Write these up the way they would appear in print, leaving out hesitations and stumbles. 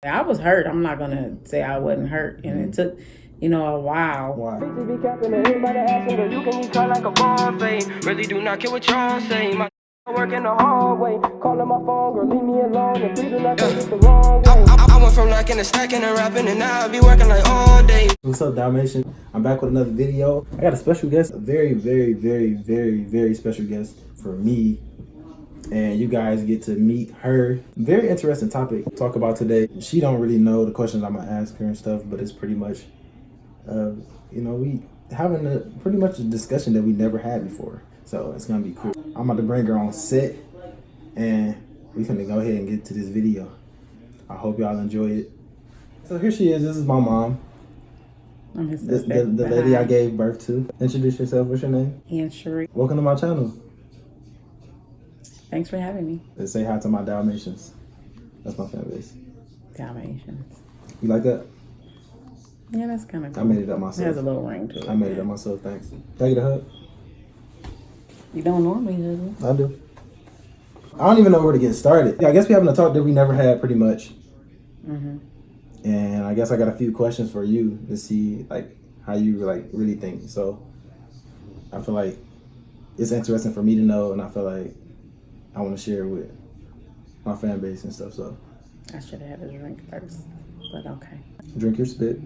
I was hurt. I'm not going to say I wasn't hurt. And it took, a while. Why? Really do not care what y'all say. My work in the hallway. Calling my phone, girl, leave me alone. And please do not take it the wrong way. I went from knocking to stacking and rapping, and now I be working like all day. What's up, Dalmatian? I'm back with another video. I got a special guest, a very, very, very, very, very special guest for me. And you guys get to meet her. Very interesting topic to talk about today. She don't really know the questions I'm gonna ask her and stuff, but it's pretty much, we having pretty much a discussion that we never had before. So it's gonna be cool. I'm about to bring her on set, and we finna go ahead and get to this video. I hope y'all enjoy it. So here she is. This is my mom. I'm his The sister. lady I gave birth to. Introduce yourself. What's your name? Aunt Cherie. Welcome to my channel. Thanks for having me. And say hi to my Dalmatians. That's my fan base. Dalmatians. You like that? Yeah, that's kind of cool. I made it up It myself. has a little ring to it. I made it up myself. Thanks. Can I get a hug? You don't normally do. I do. I don't even know where to get started. Yeah, I guess we're having a talk that we never had, pretty much. Mm-hmm. And I guess I got a few questions for you to see how you really think. So I feel like it's interesting for me to know, and I feel like I want to share it with my fan base and stuff. So I should have had a drink first, but okay. drink your spit.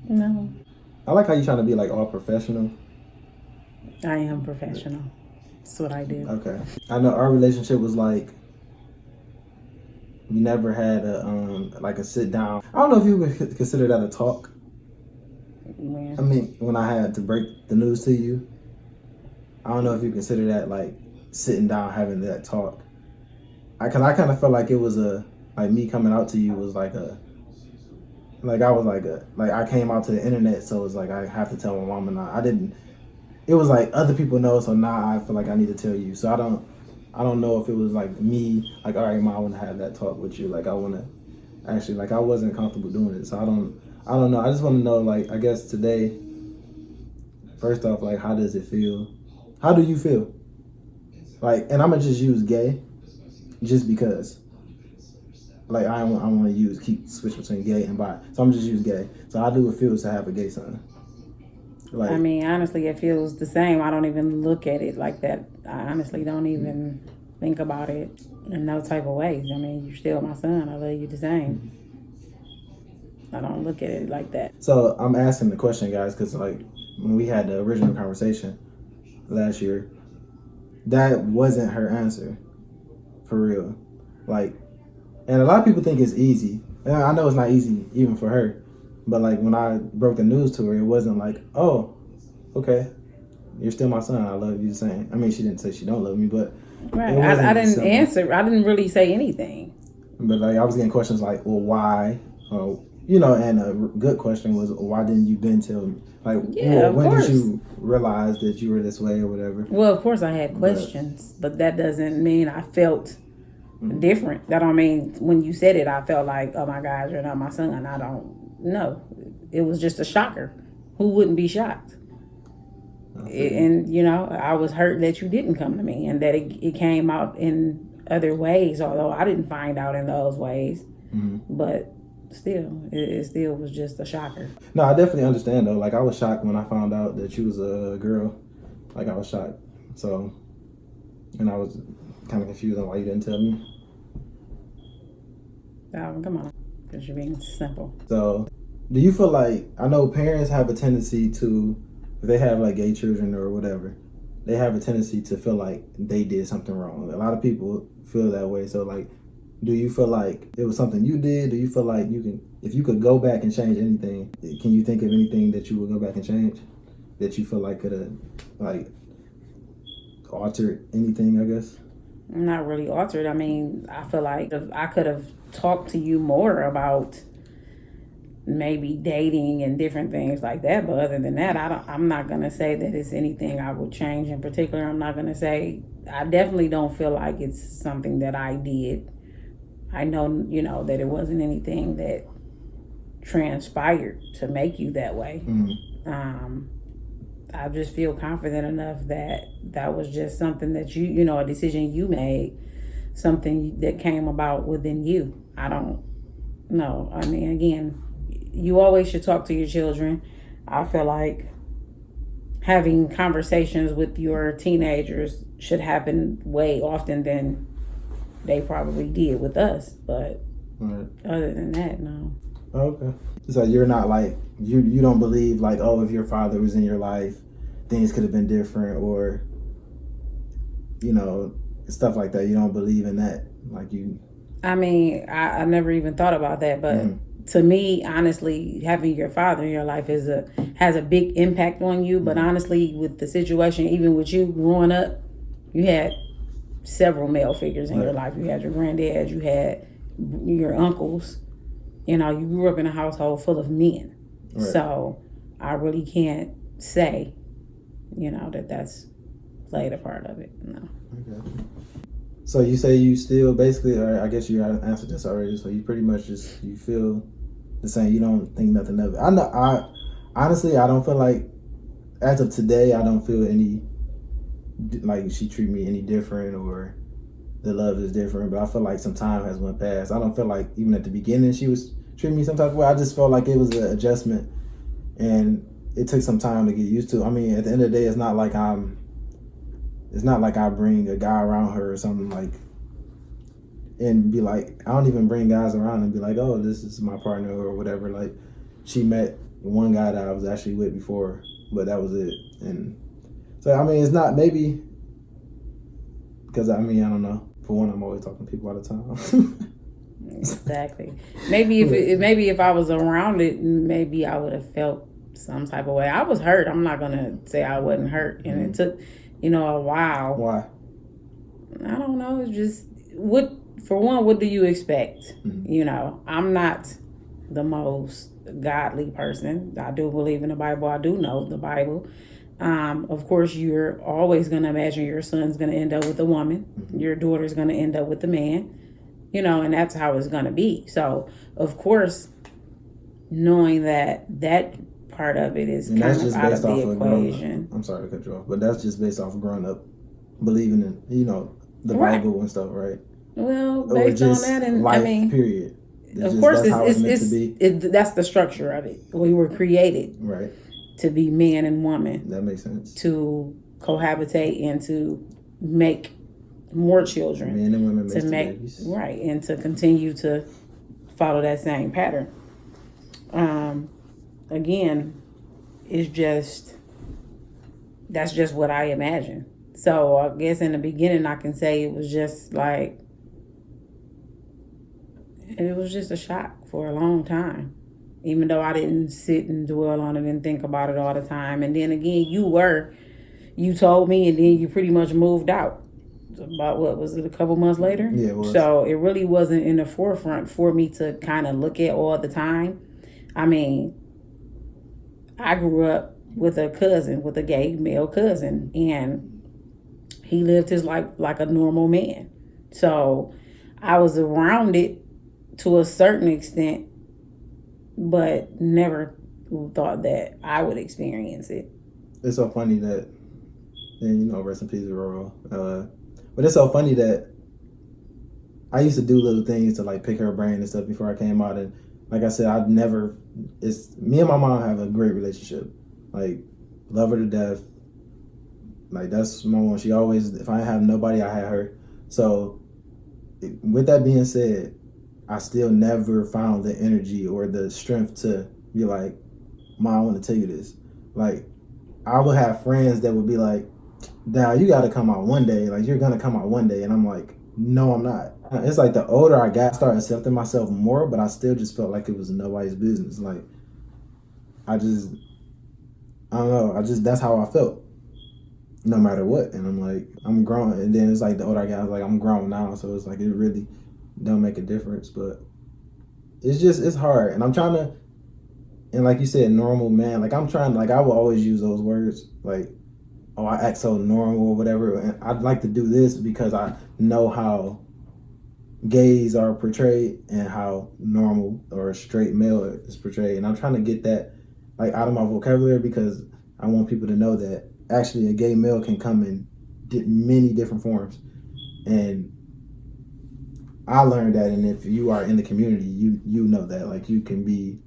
No, I like how you trying to be all professional. I am professional. That's what I do. Okay. I know our relationship was we never had a sit down. I don't know if you would consider that a talk. When? I mean, when I had to break the news to you, I don't know if you consider that sitting down having that talk. I kind of felt like it was me coming out to you was I came out to the internet, so it's I have to tell my mom, and I didn't. It was other people know, so now I feel like I need to tell you. So I don't know if it was me, all right, Mom, I want to have that talk with you. I want to actually, I wasn't comfortable doing it. So I don't know. I just want to know, I guess today, first off, how does it feel? How do you feel? And I'm going to just use gay just because. I want to keep switch between gay and bi. So I'm just use gay. So how do it feel to have a gay son? I mean, honestly, it feels the same. I don't even look at it like that. I honestly don't even think about it in no type of ways. I mean, you're still my son. I love you the same. I don't look at it like that. So I'm asking the question, guys, because when we had the original conversation last year, that wasn't her answer, for real. And a lot of people think it's easy. And I know it's not easy even for her. But when I broke the news to her, it wasn't oh, okay, you're still my son. I love you the same. I mean, she didn't say she don't love me, but right. I didn't answer. I didn't really say anything. But I was getting questions well, why? And a good question was, why didn't you then tell me? When did you realize that you were this way or whatever? Well, of course I had questions, but that doesn't mean I felt different. That don't mean when you said it, I felt like, oh my God, you're not my son. I don't know. It was just a shocker. Who wouldn't be shocked? And I was hurt that you didn't come to me, and that it came out in other ways, although I didn't find out in those ways. Mm-hmm. But still, it still was just a shocker. No, I definitely understand though. I was shocked when I found out that you was a girl. I was shocked. So, and I was kind of confused on why you didn't tell me. Come on, because you're being simple. So, do you feel I know parents have a tendency to, if they have gay children or whatever, they have a tendency to feel like they did something wrong. A lot of people feel that way. So do you feel it was something you did? Do you feel if you could go back and change anything, can you think of anything that you would go back and change that you feel could have altered anything, I guess? Not really altered. I mean, I feel like if I could have talked to you more about maybe dating and different things like that, but other than that, I'm not gonna say that it's anything I would change in particular. I'm not gonna say, I definitely don't feel like it's something that I did. I know, that it wasn't anything that transpired to make you that way. Mm-hmm. I just feel confident enough that that was just something that a decision you made, something that came about within you. I don't No, I mean, again, you always should talk to your children. I feel like having conversations with your teenagers should happen way often than they probably did with us. But Right. other than that, no. Okay. So you're not like you don't believe like, oh, if your father was in your life, things could have been different, or stuff like that. You don't believe in that, like you. I mean, I never even thought about that, but to me, honestly, having your father in your life has a big impact on you. But honestly, with the situation, even with you growing up, you had several male figures in your life. You had your granddad, you had your uncles. You grew up in a household full of men. Right. So I really can't say, that's played a part of it. No. Okay. So you say you still basically, or I guess you answered this already. So you pretty much you feel the same. You don't think nothing of it. I honestly, I don't feel like, as of today, I don't feel any, like she treat me any different or the love is different. But I feel like some time has went past. I don't feel like even at the beginning she was treating me some type of way. I just felt like it was an adjustment, and it took some time to get used to. I mean, at the end of the day, it's not like I bring a guy around her or something, like, and be like, I don't even bring guys around and be like, oh, this is my partner or whatever. Like, she met one guy that I was actually with before, but that was it. And so, I mean, it's not, maybe, because, I mean, I don't know. For one, I'm always talking to people all the time. Exactly. Maybe if I was around it, maybe I would have felt some type of way. I was hurt. I'm not going to say I wasn't hurt. And it took, a while. Why? I don't know. It's just, what do you expect? I'm not the most godly person. I do believe in the Bible. I do know the Bible. Of course, you're always going to imagine your son's going to end up with a woman. Your daughter's going to end up with a man. And that's how it's going to be. So, of course, knowing that part of it is kind of out of the equation. I'm sorry to cut you off, but that's just based off of growing up, believing in, the Bible and stuff, right? Well, based on that, and life, I mean, period. Of course, that's the structure of it. We were created right to be man and woman. That makes sense. To cohabitate and to make more children. Men and women make babies. Right, and to continue to follow that same pattern. Again, that's just what I imagine. So I guess in the beginning I can say it was just like, it was just a shock for a long time. Even though I didn't sit and dwell on it and think about it all the time. And then again, you told me, and then you pretty much moved out. About, what was it, a couple months later? Yeah, it was. So it really wasn't in the forefront for me to kind of look at all the time. I mean, I grew up with a gay male cousin, and he lived his life like a normal man. So I was around it to a certain extent, but never thought that I would experience it. It's so funny that, and rest in peace, Aurora. But it's so funny that I used to do little things to like pick her brain and stuff before I came out. And like I said, me and my mom have a great relationship. Like, love her to death. Like, that's my one. She always, if I have nobody, I had her. So with that being said, I still never found the energy or the strength to be like, Mom, I want to tell you this. Like, I would have friends that would be like, Dad, you got to come out one day. Like, you're going to come out one day. And I'm like, no, I'm not. It's like the older I got, I started accepting myself more, but I still just felt like it was nobody's business. Like, I don't know. That's how I felt, no matter what. And I'm like, I'm grown. And then it's like the older I got, I was like, I'm grown now. So it's like, it really don't make a difference. But it's hard. And I'm trying to, and like you said, normal man. Like, I'm trying, like, I will always use those words. Like, oh, I act so normal or whatever. And I'd like to do this because I know how gays are portrayed and how normal or straight male is portrayed. And I'm trying to get that like out of my vocabulary because I want people to know that actually a gay male can come in many different forms. And I learned that, and if you are in the community, you know that. Like, you can be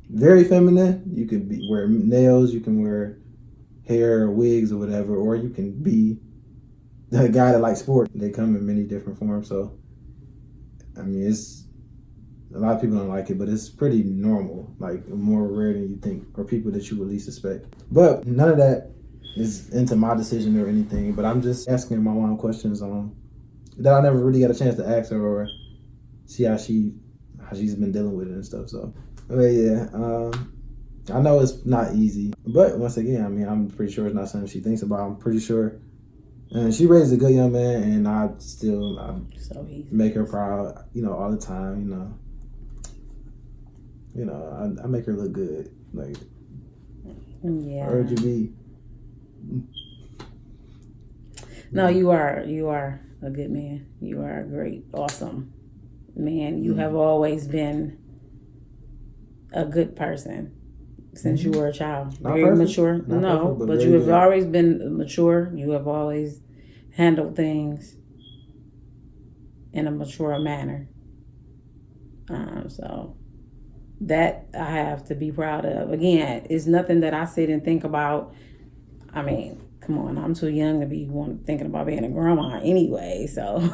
very feminine. You could wear nails. You can wear hair or wigs or whatever, or you can be the guy that likes sport. They come in many different forms. So, I mean, it's a lot of people don't like it, but it's pretty normal. Like, more rare than you think, or people that you would least suspect. But none of that is into my decision or anything. But I'm just asking my mom questions that I never really got a chance to ask her or see how she's been dealing with it and stuff. So, but yeah, I know it's not easy, but once again, I mean, I'm pretty sure it's not something she thinks about. I'm pretty sure, and she raised a good young man, and I make her proud, all the time. I make her look good, like, yeah. Or to be. No, you are a good man. You are a great, awesome man. You have always been a good person since you were a child. Not very perfect. mature. Not no, perfect, but you have good. always been mature. You have always handled things in a mature manner. So that I have to be proud of. Again, it's nothing that I sit and think about. I mean, come on, I'm too young to be thinking about being a grandma anyway. So,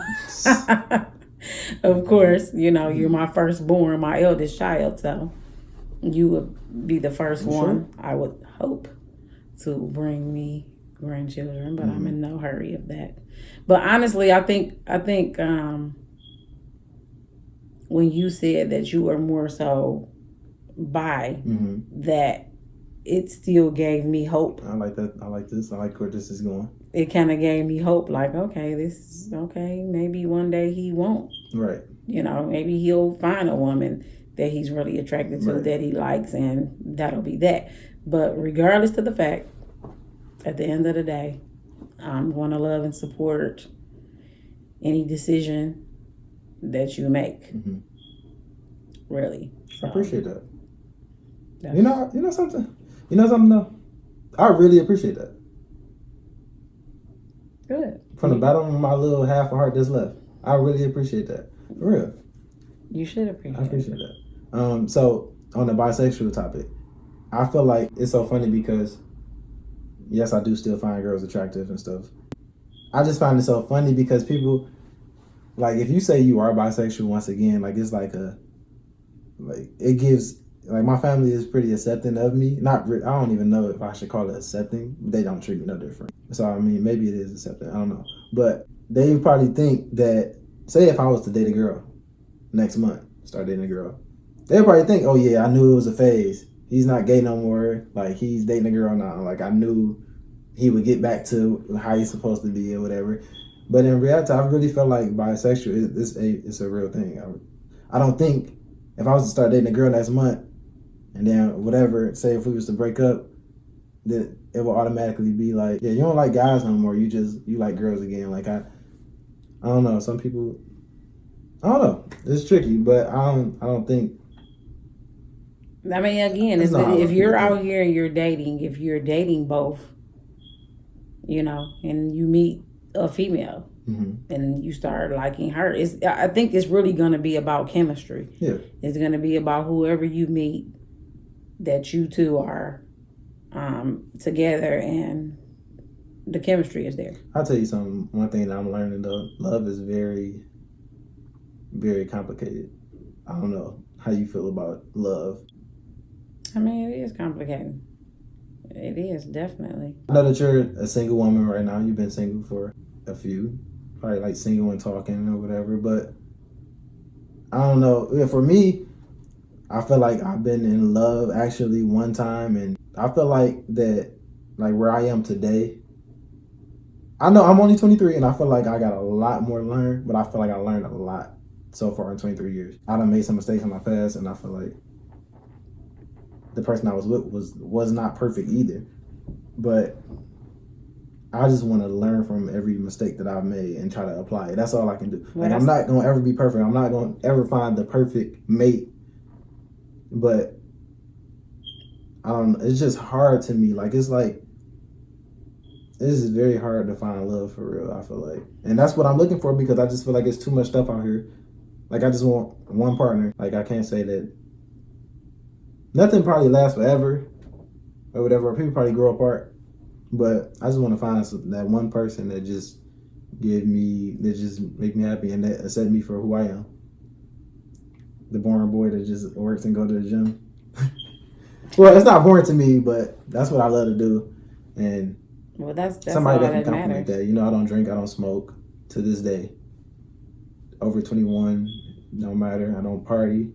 of course, you're my firstborn, my eldest child. So you would be the first one, I would hope, to bring me grandchildren. But I'm in no hurry of that. But honestly, I think when you said that you were more so bi, that it still gave me hope. I like that. I like this. I like where this is going. It kind of gave me hope, like, okay, this is okay. Maybe one day he won't. Right. Maybe he'll find a woman that he's really attracted to, that he likes, and that'll be that. But regardless of the fact, at the end of the day, I'm going to love and support any decision that you make. Really. So, I appreciate that. You know something? You know something though? I really appreciate that. Good. From the bottom of my little half a heart that's left, I really appreciate that. For real. You should appreciate. I appreciate that. So on the bisexual topic, I feel like it's so funny because, yes, I do still find girls attractive and stuff. I just find it so funny because people, like, if you say you are bisexual, once again, like, it's like it gives. Like, my family is pretty accepting of me. I don't even know if I should call it accepting. They don't treat me no different. So, I mean, maybe it is accepting. I don't know. But they probably think that, say if I was to date a girl next month, start dating a girl, they'd probably think, oh, yeah, I knew it was a phase. He's not gay no more. Like, he's dating a girl now. Like, I knew he would get back to how he's supposed to be or whatever. But in reality, I really feel like bisexual it's a real thing. I don't think if I was to start dating a girl next month, and then whatever, say if we was to break up, then it will automatically be like, yeah, you don't like guys no more. You like girls again. Like, I don't know. Some people, I don't know. It's tricky, but I don't think. I mean, again, if you're out here and you're dating both, and you meet a female, and you start liking her, I think it's really going to be about chemistry. Yeah. It's going to be about whoever you meet, that you two are together and the chemistry is there. I'll tell you something. One thing that I'm learning though, love is very, very complicated. I don't know how you feel about love. I mean, it is complicated. It is, definitely. I know that you're a single woman right now. You've been single for a few, probably like single and talking or whatever, but I don't know. For me, I feel like I've been in love actually one time, and I feel like that, like where I am today, I know I'm only 23 and I feel like I got a lot more to learn, but I feel like I learned a lot so far in 23 years. I done made some mistakes in my past, and I feel like the person I was with was not perfect either, but I just want to learn from every mistake that I've made and try to apply it. That's all I can do. Like, I'm not going to ever be perfect. I'm not going to ever find the perfect mate. But I don't know. It's just hard to me. Like, it's like, this is very hard to find love for real, I feel like. And that's what I'm looking for, because I just feel like it's too much stuff out here Like, I just want one partner. Like, I can't say that nothing probably lasts forever or whatever. People probably grow apart. But I just want to find that one person that just make me happy and that accept me for who I am. The boring boy that just works and go to the gym. Well, it's not boring to me, but that's what I love to do. And Well, that's somebody all that can that compliment matters. that. You know, I don't drink, I don't smoke to this day. Over 21, no matter. I don't party.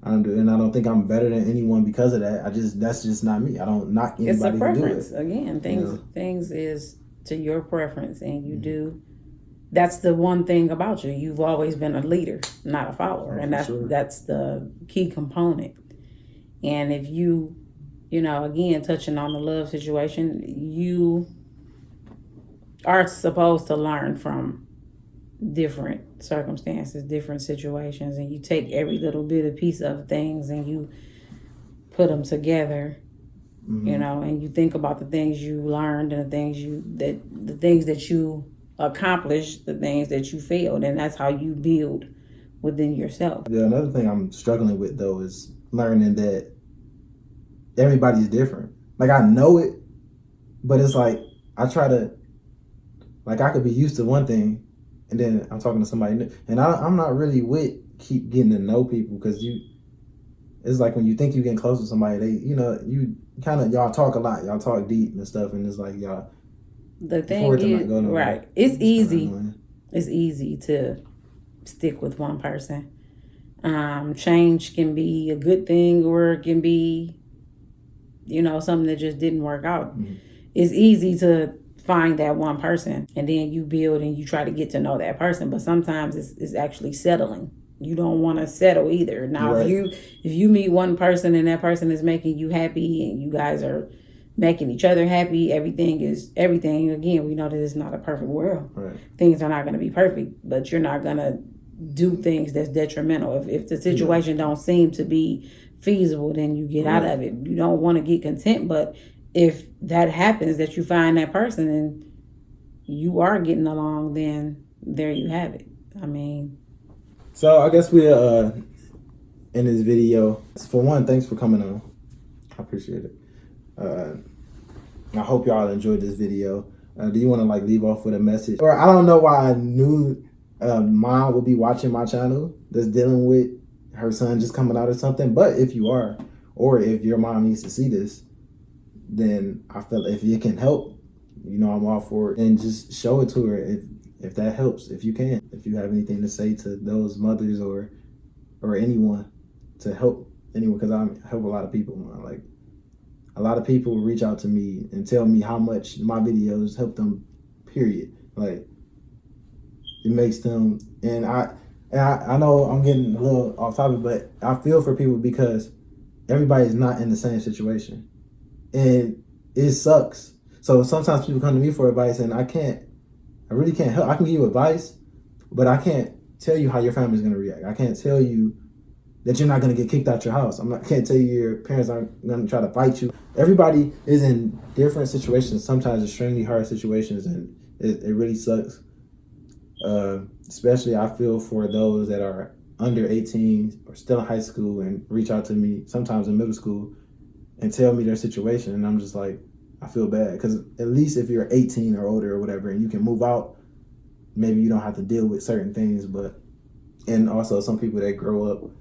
I don't do, and I don't think I'm better than anyone because of that. That's just not me. I don't knock It's a anybody who do preference. it. Again, You know? things is to your preference, and you do. That's the one thing about you. You've always been a leader, not a follower, and that's the key component. And if you know, again, touching on the love situation, you are supposed to learn from different circumstances, different situations, and you take every little bit of piece of things and you put them together, you know, and you think about the things you learned and the things that you accomplished, the things that you failed, and that's how you build within yourself. Yeah, another thing I'm struggling with though is learning that everybody's different. Like, I know it, but it's like I try to, like, I could be used to one thing, and then I'm talking to somebody new, and I'm not really with keep getting to know people because it's like when you think you're getting close to somebody, you kind of, y'all talk a lot, y'all talk deep and stuff, and it's like y'all. The thing is, right? It's easy. It's easy to stick with one person. Change can be a good thing, or it can be, you know, something that just didn't work out. It's easy to find that one person, and then you build and you try to get to know that person. But sometimes it's actually settling. You don't want to settle either. Now, right. if you meet one person and that person is making you happy and you guys are making each other happy, everything. Again, we know that it's not a perfect world. Right. Things are not going to be perfect, but you're not going to do things that's detrimental. If the situation don't seem to be feasible, then you get out of it. You don't want to get content, but if that happens, that you find that person and you are getting along, then there you have it. I mean, so I guess we're in this video. For one, thanks for coming on. I appreciate it. I hope y'all enjoyed this video. Do you want to leave off with a message? Or I don't know why I knew mom would be watching my channel that's dealing with her son just coming out or something. But if you are, or if your mom needs to see this, then I feel if it can help, I'm all for it. And just show it to her if that helps, if you can. If you have anything to say to those mothers or anyone to help anyone, because I help a lot of people. A lot of people reach out to me and tell me how much my videos help them, period. It makes them, and I know I'm getting a little off topic, but I feel for people because everybody's not in the same situation. And it sucks. So sometimes people come to me for advice and I really can't help. I can give you advice, but I can't tell you how your family's going to react. I can't tell you that you're not going to get kicked out your house. I can't tell you your parents aren't going to try to fight you. Everybody is in different situations, sometimes extremely hard situations, and it really sucks. Especially I feel for those that are under 18 or still in high school and reach out to me, sometimes in middle school, and tell me their situation. And I'm just like, I feel bad. Because at least if you're 18 or older or whatever, and you can move out, maybe you don't have to deal with certain things. And also some people that grow up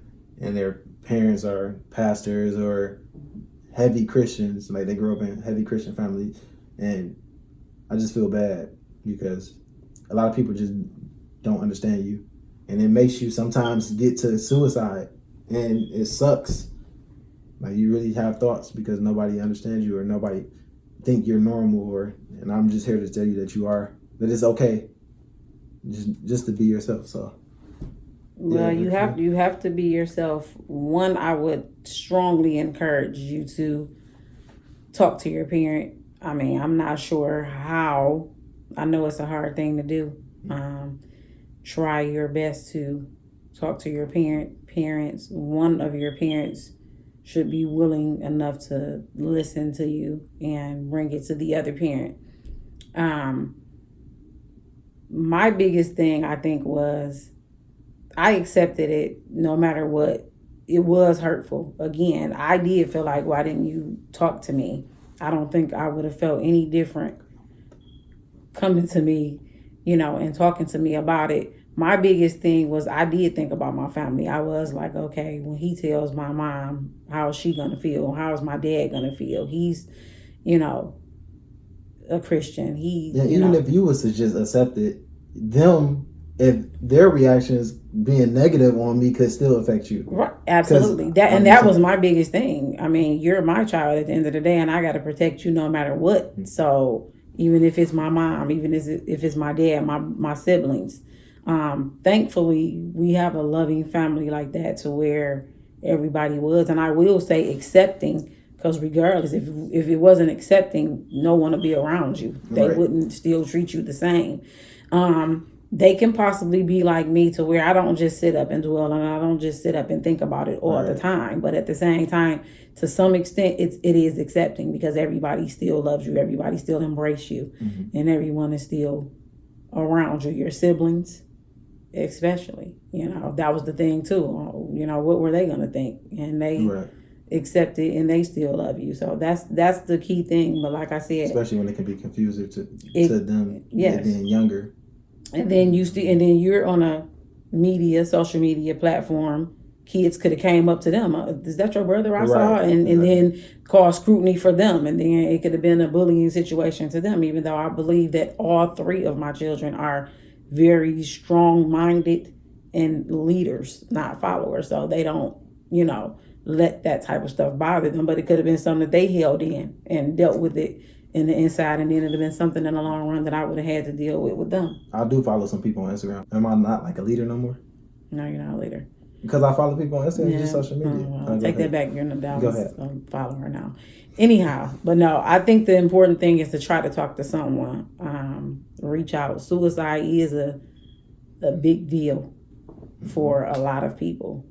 and their parents are pastors or heavy Christians, they grow up in heavy Christian families. And I just feel bad because a lot of people just don't understand you. And it makes you sometimes get to suicide. And it sucks. You really have thoughts because nobody understands you or nobody think you're normal, and I'm just here to tell you that that it's okay just to be yourself. So well, you have to be yourself. One, I would strongly encourage you to talk to your parent. I mean, I'm not sure how. I know it's a hard thing to do. Try your best to talk to your parents. One of your parents should be willing enough to listen to you and bring it to the other parent. My biggest thing, I think, was I accepted it no matter what. It was hurtful. Again, I did feel like, why didn't you talk to me? I don't think I would have felt any different coming to me, and talking to me about it. My biggest thing was I did think about my family. I was like, okay, when he tells my mom, how is she going to feel? How is my dad going to feel? He's, you know, a Christian. Even if you was to just accept it, them, if their reactions being negative on me could still affect you. Right, absolutely. That was my biggest thing. I mean, you're my child at the end of the day, and I got to protect you no matter what. Mm-hmm. So even if it's my mom, even if it's my dad, my siblings, thankfully we have a loving family like that to where everybody was, and I will say accepting. Because regardless, if it wasn't accepting, no one would be around you. They wouldn't still treat you the same. They can possibly be like me to where I don't just sit up and dwell and I don't just sit up and think about it all the time. But at the same time, to some extent, it is accepting because everybody still loves you. Everybody still embrace you. Mm-hmm. And everyone is still around you. Your siblings, especially. That was the thing too. What were they going to think? And they... accept it and they still love you. So that's the key thing. But like I said, especially when it can be confusing to them being younger. And then you're on a social media platform. Kids could have came up to them. Is that your brother I saw? And then caused scrutiny for them. And then it could have been a bullying situation to them, even though I believe that all three of my children are very strong-minded and leaders, not followers. So they don't, let that type of stuff bother them, but it could have been something that they held in and dealt with it in the inside, and then it'd have been something in the long run that I would have had to deal with them. I do follow some people on Instagram. Am I not like a leader no more? No, you're not a leader. Because I follow people on Instagram, just social media. Well, take that back. You're in the Dallas follower now. Anyhow, but no, I think the important thing is to try to talk to someone. Reach out. Suicide is a big deal for a lot of people.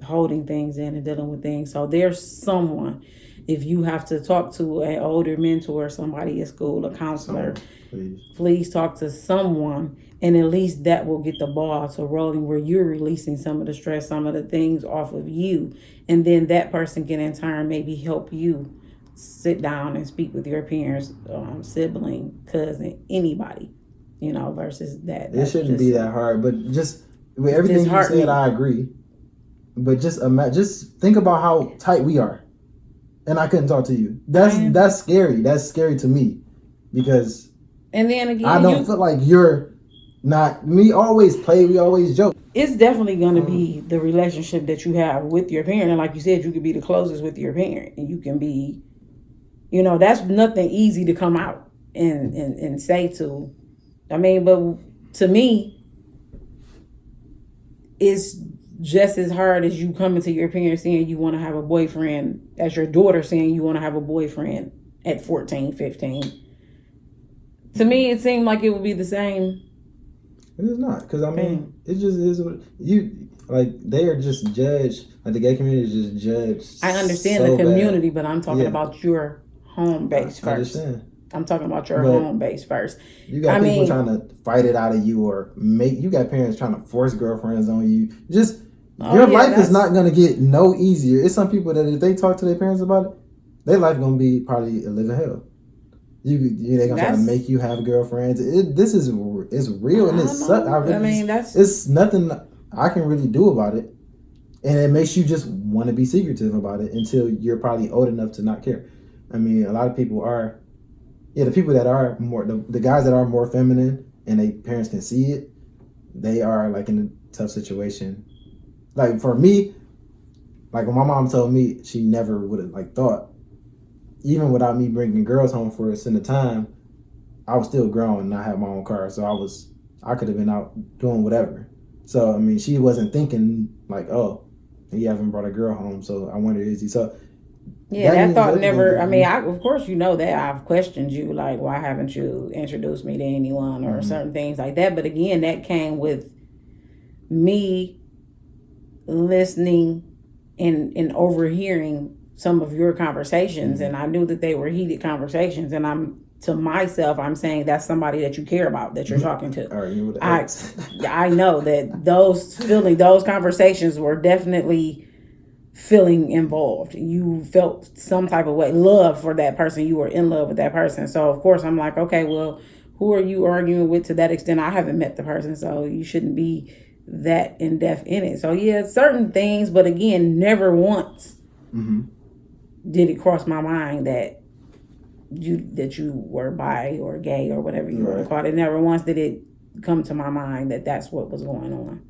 Holding things in and dealing with things. So there's someone, if you have to talk to an older mentor, somebody at school, a counselor, please talk to someone, and at least that will get the ball to rolling where you're releasing some of the stress, some of the things off of you. And then that person can in turn maybe help you sit down and speak with your parents, sibling, cousin, anybody, versus that. It shouldn't be that hard, but just with everything you said, I agree. But just think about how tight we are, and I couldn't talk to you. That's scary. That's scary to me, because and then again, I don't feel like you're not. We always play. We always joke. It's definitely going to be the relationship that you have with your parent, and like you said, you could be the closest with your parent, and you can be, that's nothing easy to come out and say to. I mean, but to me, it's just as hard as you coming to your parents saying you want to have a boyfriend, as your daughter saying you want to have a boyfriend at 14, 15. To me, it seemed like it would be the same. It is not, because I mean, it just is. They are just judged. Like the gay community is just judged. I understand the community, but I'm talking about your home base first. I understand. I'm talking about your home base first. You got people trying to fight it out of you, or you got parents trying to force girlfriends on you. Just your life is not going to get no easier. It's some people that if they talk to their parents about it, their life going to be probably a living hell. They're going to try to make you have girlfriends. It's real, and it sucks. It's nothing I can really do about it. And it makes you just want to be secretive about it until you're probably old enough to not care. I mean, a lot of people are... Yeah, the people that are more, the guys that are more feminine and their parents can see it, they are like in a tough situation. Like for me, like when my mom told me she never would have thought, even without me bringing girls home for us in the time, I was still grown and I had my own car. So I could have been out doing whatever. So, I mean, she wasn't thinking like, oh, he haven't brought a girl home. So I wonder, is he? So yeah, that thought never, I mean, of course, that I've questioned you, like, why haven't you introduced me to anyone or certain things like that. But again, that came with me listening and overhearing some of your conversations. And I knew that they were heated conversations. And I'm to myself, I'm saying that's somebody that you care about, that you're talking to. All right, you with the ex. I know that those conversations were definitely feeling involved. You felt some type of way, love for that person. You were in love with that person. So of course I'm like, okay, well, who are you arguing with to that extent? I haven't met the person, so you shouldn't be that in depth in it. So yeah, certain things, but again, never once did it cross my mind that you were bi or gay or whatever you want to call it. Never once did it come to my mind that that's what was going on.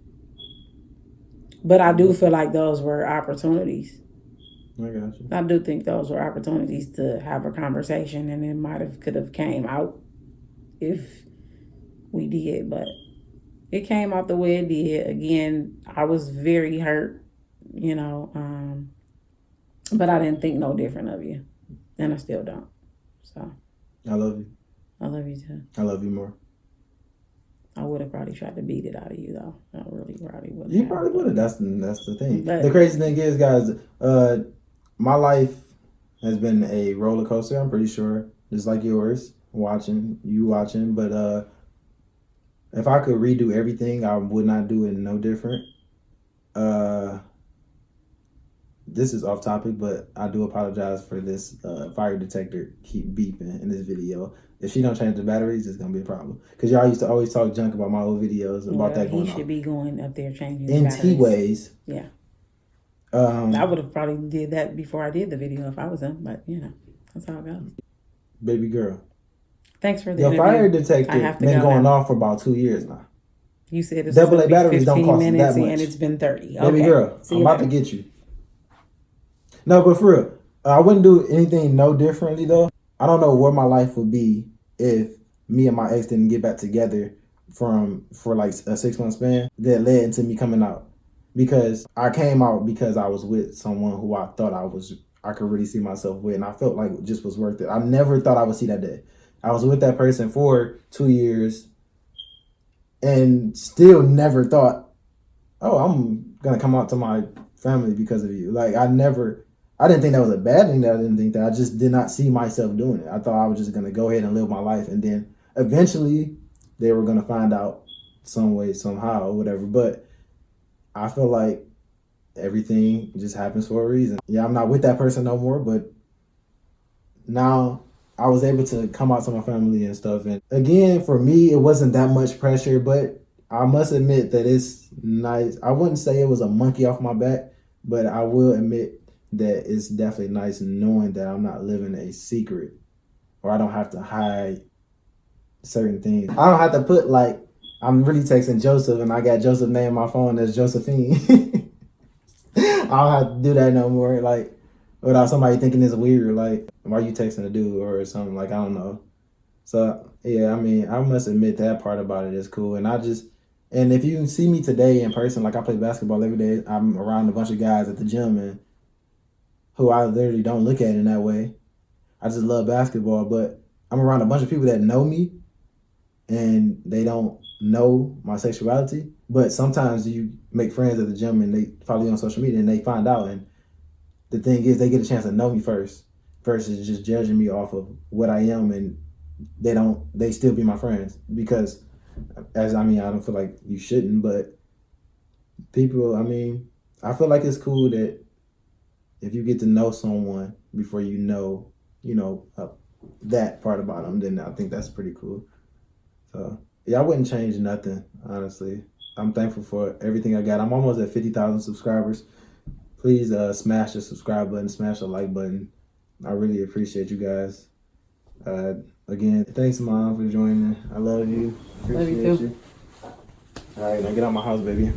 But I do feel like those were opportunities. I got you. I do think those were opportunities to have a conversation, and it could have came out if we did, but it came out the way it did. Again, I was very hurt, but I didn't think no different of you, and I still don't. So I love you. I love you too. I love you more. I would have probably tried to beat it out of you, though. I really probably would. You probably would have. That's the thing. But the crazy thing is, guys, my life has been a roller coaster. I'm pretty sure, just like yours. Watching. But if I could redo everything, I would not do it no different. This is off topic, but I do apologize for this fire detector keep beeping in this video. If she don't change the batteries, it's gonna be a problem. Because y'all used to always talk junk about my old videos about that going on. He should be going up there changing in the batteries. T-ways. Yeah. I would have probably did that before I did the video if I was him, but that's how it goes. Baby girl. Thanks for the Your fire detector been going off for about 2 years now. You said it's double A batteries 15 don't cost minutes that much. And it's been 30. Baby girl, I'm about to get you. No, but for real, I wouldn't do anything no differently though. I don't know where my life would be if me and my ex didn't get back together for like a 6 month span that led into me coming out. Because I came out because I was with someone who I thought I could really see myself with, and I felt like it just was worth it. I never thought I would see that day. I was with that person for 2 years and still never thought, oh, I'm gonna come out to my family because of you. Like I didn't think that was a bad thing. I didn't think that. I just did not see myself doing it. I thought I was just gonna go ahead and live my life, and then eventually they were gonna find out some way, somehow, or whatever. But I feel like everything just happens for a reason. Yeah, I'm not with that person no more, but now I was able to come out to my family and stuff. And again, for me, it wasn't that much pressure, but I must admit that it's nice. I wouldn't say it was a monkey off my back, but I will admit that it's definitely nice knowing that I'm not living a secret, or I don't have to hide certain things. I don't have to put like, I'm really texting Joseph and I got Joseph's name on my phone as Josephine. I don't have to do that no more, like, without somebody thinking it's weird, like, why are you texting a dude or something, like, I don't know. So, yeah, I mean, I must admit that part about it is cool. And if you see me today in person, like I play basketball every day, I'm around a bunch of guys at the gym and who I literally don't look at in that way. I just love basketball, but I'm around a bunch of people that know me and they don't know my sexuality. But sometimes you make friends at the gym and they follow you on social media and they find out. And the thing is, they get a chance to know me first versus just judging me off of what I am, and they still be my friends. Because I don't feel like you shouldn't, but people, I feel like it's cool that if you get to know someone before you know that part about them, then I think that's pretty cool. So yeah, I wouldn't change nothing, honestly. I'm thankful for everything I got. I'm almost at 50,000 subscribers. Please smash the subscribe button, smash the like button. I really appreciate you guys. Again, thanks, Mom, for joining. I love you. Appreciate you. All right, now get out my house, baby.